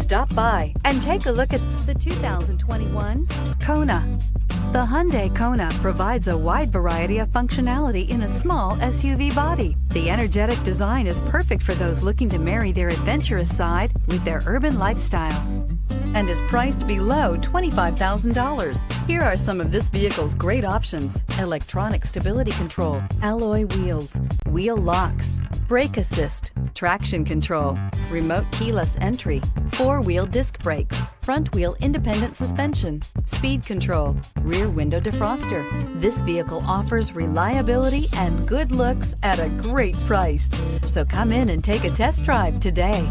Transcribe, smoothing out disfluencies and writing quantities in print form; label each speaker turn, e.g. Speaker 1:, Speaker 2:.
Speaker 1: Stop by and take a look at the 2021 Kona. The Hyundai Kona provides a wide variety of functionality in a small SUV body. The energetic design is perfect for those looking to marry their adventurous side with their urban lifestyle and is priced below $25,000. Here are some of this vehicle's great options: electronic stability control, alloy wheels, wheel locks, brake assist, traction control, remote keyless entry, four-wheel disc brakes, front-wheel independent suspension, speed control, rear window defroster. This vehicle offers reliability and good looks at a great price. So come in and take a test drive today.